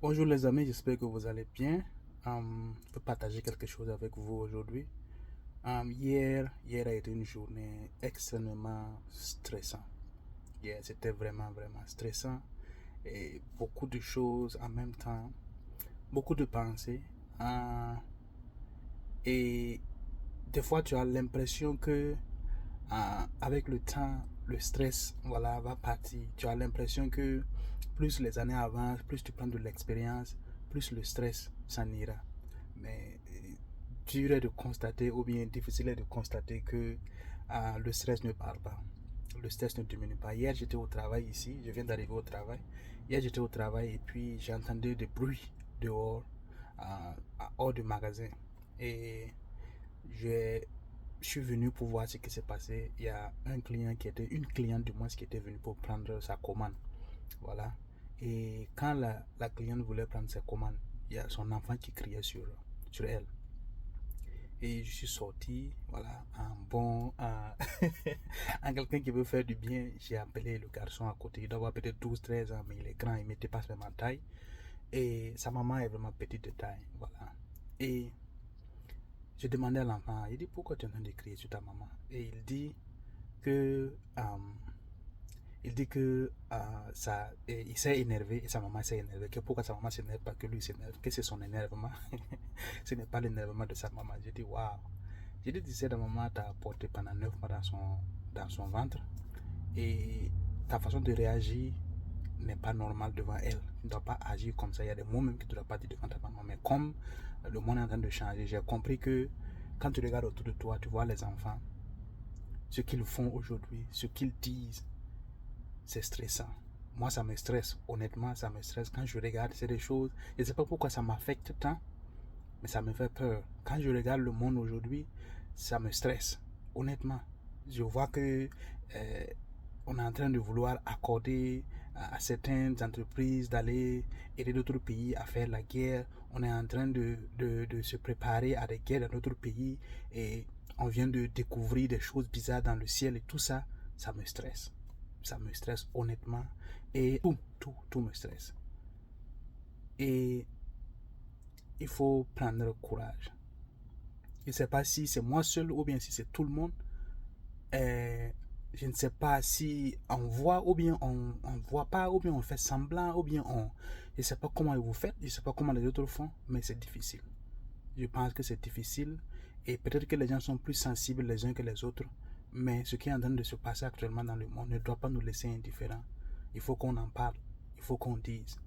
Bonjour les amis, j'espère que vous allez bien. Je peux partager quelque chose avec vous aujourd'hui. Hier a été une journée extrêmement stressante. Hier, c'était vraiment stressant et beaucoup de choses en même temps, beaucoup de pensées. Et des fois, tu as l'impression que avec le temps, le stress va partir. Tu as l'impression que plus les années avancent, plus tu prends de l'expérience, plus le stress s'en ira. Mais dur est de constater, ou bien difficile est de constater que le stress ne part pas. Le stress ne diminue pas. Hier, j'étais au travail ici, je viens d'arriver au travail. Hier, j'étais au travail et puis j'ai entendu des bruits dehors, hors du magasin. Et je suis venu pour voir ce qui s'est passé. Il y a une cliente du moins qui était venue pour prendre sa commande. Voilà. Et quand la cliente voulait prendre sa commande, il y a son enfant qui criait sur elle. Et je suis sorti, voilà, en bon, en quelqu'un qui veut faire du bien. J'ai appelé le garçon à côté. Il doit avoir peut-être 12 13 ans, mais il est grand, il n'était pas vraiment taille. Et sa maman est vraiment petite de taille, voilà. Et je demandais à l'enfant, il dit pourquoi tu es en train de crier sur ta maman? Et que il dit que il s'est énervé et sa maman s'est énervée. Que pourquoi sa maman s'énerve pas que lui s'énerve, que c'est son énervement. Ce n'est pas l'énervement de sa maman. J'ai dit waouh. J'ai dit tu sais, ta maman t'a porté pendant 9 mois dans son ventre et ta façon de réagir n'est pas normale devant elle. Tu ne dois pas agir comme ça. Il y a des mots même que tu ne dois pas dire devant ta maman. Mais comme le monde est en train de changer, j'ai compris que quand tu regardes autour de toi, tu vois les enfants, ce qu'ils font aujourd'hui, ce qu'ils disent, c'est stressant. Moi, ça me stresse. Honnêtement, ça me stresse. Quand je regarde, c'est des choses, je ne sais pas pourquoi ça m'affecte tant, mais ça me fait peur. Quand je regarde le monde aujourd'hui, ça me stresse. Honnêtement, je vois que on est en train de vouloir accorder à certaines entreprises d'aller aider d'autres pays à faire la guerre. On est en train de se préparer à des guerres dans d'autres pays et on vient de découvrir des choses bizarres dans le ciel et tout ça, ça me stresse. Ça me stresse honnêtement et tout me stresse. Et il faut prendre courage. Je ne sais pas si c'est moi seul ou bien si c'est tout le monde. Je ne sais pas si on voit ou bien on ne voit pas ou bien on fait semblant ou bien on... Je ne sais pas comment vous faites, je ne sais pas comment les autres font, mais c'est difficile. Je pense que c'est difficile et peut-être que les gens sont plus sensibles les uns que les autres, mais ce qui est en train de se passer actuellement dans le monde ne doit pas nous laisser indifférents. Il faut qu'on en parle, il faut qu'on dise.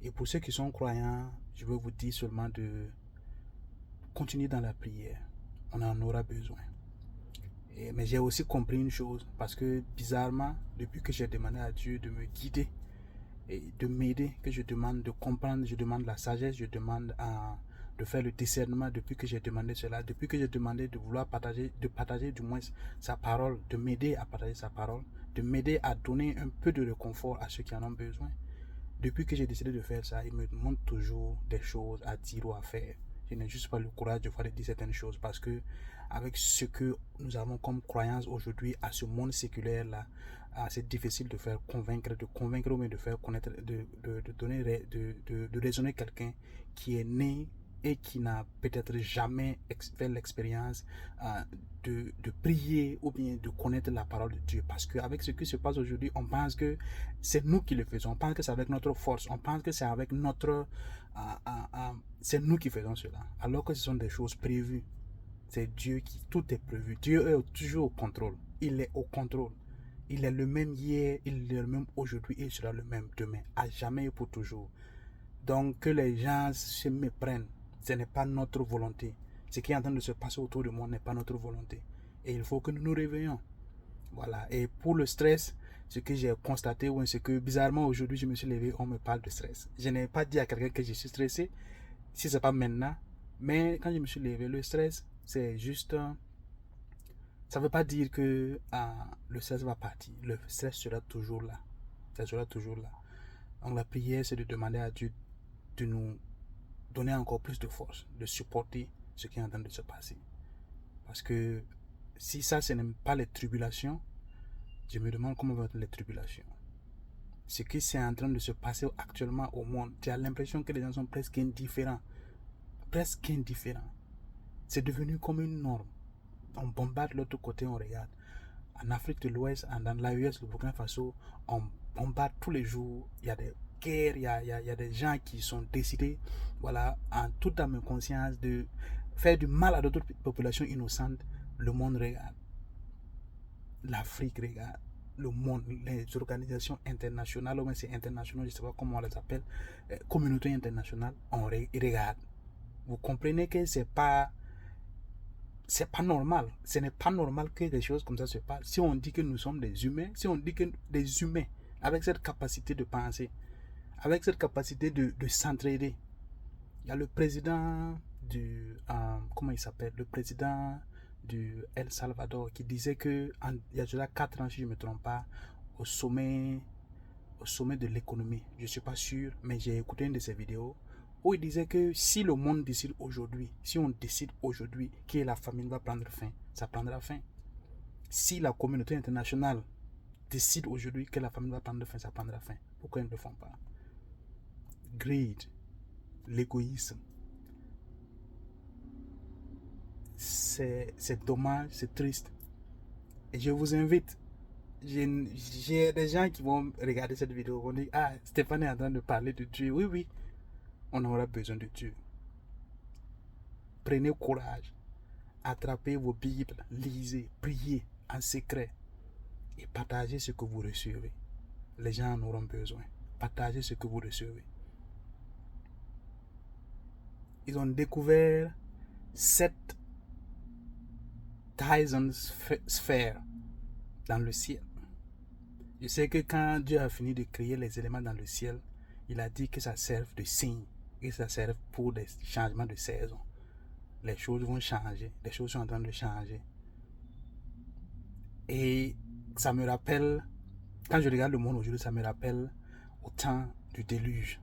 Et pour ceux qui sont croyants, je veux vous dire seulement de continuer dans la prière. On en aura besoin. Mais j'ai aussi compris une chose, parce que bizarrement, depuis que j'ai demandé à Dieu de me guider et de m'aider, que je demande de comprendre, je demande la sagesse, je demande de faire le discernement, depuis que j'ai demandé cela, depuis que j'ai demandé de vouloir partager du moins sa parole, de m'aider à partager sa parole, de m'aider à donner un peu de réconfort à ceux qui en ont besoin. Depuis que j'ai décidé de faire ça, il me montre toujours des choses à dire ou à faire. Je n'ai juste pas le courage de faire dire certaines choses parce que avec ce que nous avons comme croyance aujourd'hui à ce monde séculaire là, c'est difficile de faire convaincre ou même de faire connaître, de raisonner quelqu'un qui est né et qui n'a peut-être jamais fait l'expérience de prier ou bien de connaître la parole de Dieu. Parce qu'avec ce qui se passe aujourd'hui, on pense que c'est nous qui le faisons. On pense que c'est avec notre force. On pense que c'est avec notre... c'est nous qui faisons cela. Alors que ce sont des choses prévues. C'est Dieu qui... Tout est prévu. Dieu est toujours au contrôle. Il est au contrôle. Il est le même hier, il est le même aujourd'hui et il sera le même demain. À jamais et pour toujours. Donc que les gens se méprennent. Ce n'est pas notre volonté. Ce qui est en train de se passer autour de moi n'est pas notre volonté. Et il faut que nous nous réveillons. Voilà. Et pour le stress, ce que j'ai constaté, c'est que bizarrement aujourd'hui, je me suis levé, on me parle de stress. Je n'ai pas dit à quelqu'un que je suis stressé, si ce n'est pas maintenant. Mais quand je me suis levé, le stress, c'est juste... ça ne veut pas dire que le stress va partir. Le stress sera toujours là. Ça sera toujours là. Donc la prière, c'est de demander à Dieu de nous donner encore plus de force, de supporter ce qui est en train de se passer. Parce que si ça, ce n'est pas les tribulations, je me demande comment vont être les tribulations. ce qui est en train de se passer actuellement au monde, tu as l'impression que les gens sont presque indifférents. Presque indifférents. C'est devenu comme une norme. On bombarde l'autre côté, on regarde. En Afrique de l'Ouest, dans l'AES, le Burkina Faso, on bombarde tous les jours. Il y a des guerres, il y a des gens qui sont décidés, voilà, en toute âme et conscience, de faire du mal à d'autres populations innocentes. Le monde regarde. L'Afrique regarde. Le monde, les organisations internationales, ou même c'est international, je ne sais pas comment on les appelle, communauté internationale, on regarde. Vous comprenez que c'est pas normal. Ce n'est pas normal que des choses comme ça se passent. Si on dit que nous sommes des humains, si on dit que des humains, avec cette capacité de penser, avec cette capacité de s'entraider, il y a le président du, comment il s'appelle, le président du El Salvador qui disait que il y a déjà 4 ans, si je ne me trompe pas, au sommet de l'économie. Je ne suis pas sûr, mais j'ai écouté une de ses vidéos où il disait que si le monde décide aujourd'hui, si on décide aujourd'hui que la famine va prendre fin, ça prendra fin. Si la communauté internationale décide aujourd'hui que la famine va prendre fin, ça prendra fin. Pourquoi ils ne le font pas? Greed, l'égoïsme, c'est dommage, c'est triste. Et je vous invite, j'ai des gens qui vont regarder cette vidéo, vont dire, ah, Stéphane est en train de parler de Dieu. Oui, oui, on aura besoin de Dieu. Prenez courage, attrapez vos Bibles, lisez, priez en secret et partagez ce que vous recevez. Les gens en auront besoin. Partagez ce que vous recevez. Ils ont découvert 7 Dyson sphères dans le ciel. Je sais que quand Dieu a fini de créer les éléments dans le ciel, il a dit que ça serve de signe et ça serve pour des changements de saison. Les choses vont changer, les choses sont en train de changer. Et ça me rappelle, quand je regarde le monde aujourd'hui, ça me rappelle au temps du déluge.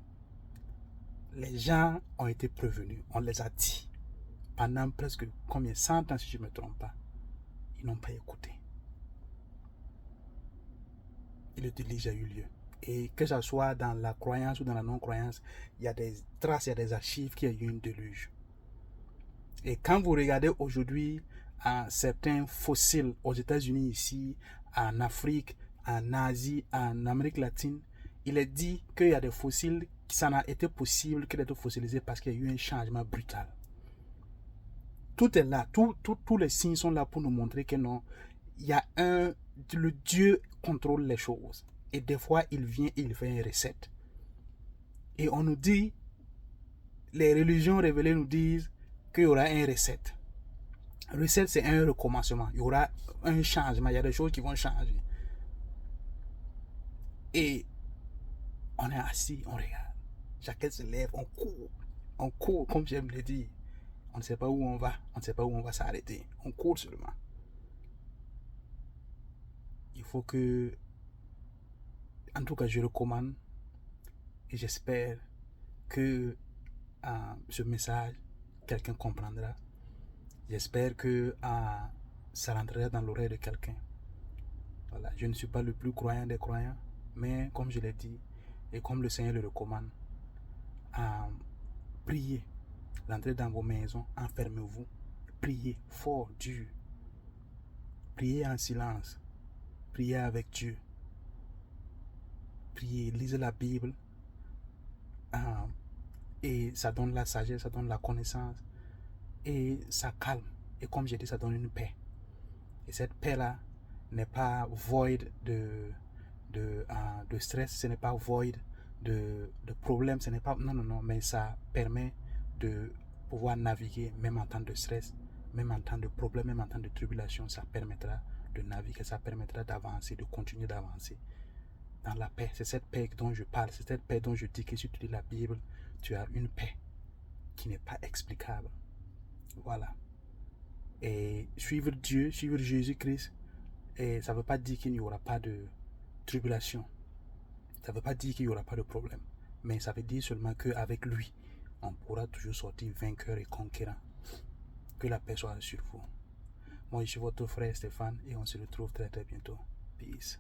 Les gens ont été prévenus, on les a dit. Pendant presque combien, 100 ans si je ne me trompe pas. Ils n'ont pas écouté. Et le déluge a eu lieu. Et que ce soit dans la croyance ou dans la non-croyance, il y a des traces, il y a des archives qu'il y a eu un déluge. Et quand vous regardez aujourd'hui certains fossiles aux États-Unis ici, en Afrique, en Asie, en Amérique latine, il est dit qu'il y a des fossiles qui ça n'a été possible que d'être fossilisés parce qu'il y a eu un changement brutal. Tout est là, tous les signes sont là pour nous montrer que non, il y a le Dieu contrôle les choses. Et des fois, il vient et il fait une recette. Et on nous dit, les religions révélées nous disent qu'il y aura une recette. Recette, c'est un recommencement. Il y aura un changement. Il y a des choses qui vont changer. Et on est assis, on regarde. Chacun se lève, on court. On court, comme j'aime le dire. On ne sait pas où on va. On ne sait pas où on va s'arrêter. On court seulement. Il faut que, en tout cas, je recommande et j'espère que ce message, quelqu'un comprendra. J'espère que ça rentrera dans l'oreille de quelqu'un. Voilà, je ne suis pas le plus croyant des croyants, mais comme je l'ai dit, et comme le Seigneur le recommande, priez, rentrez dans vos maisons, enfermez-vous, priez fort, dur, priez en silence, priez avec Dieu, priez, lisez la Bible, et ça donne la sagesse, ça donne la connaissance, et ça calme, et comme j'ai dit, ça donne une paix. Et cette paix-là n'est pas void de stress, ce n'est pas void de problèmes, ce n'est pas, non, mais ça permet de pouvoir naviguer même en temps de stress, même en temps de problème, même en temps de tribulation. Ça permettra de naviguer, ça permettra d'avancer, de continuer d'avancer dans la paix. C'est cette paix dont je parle, c'est cette paix dont je dis que si tu lis la Bible, tu as une paix qui n'est pas explicable. Voilà. Et suivre Dieu, suivre Jésus-Christ, et ça ne veut pas dire qu'il n'y aura pas de tribulation. Ça ne veut pas dire qu'il n'y aura pas de problème. Mais ça veut dire seulement qu'avec lui, on pourra toujours sortir vainqueur et conquérant. Que la paix soit sur vous. Moi, je suis votre frère Stéphane et on se retrouve très très bientôt. Peace.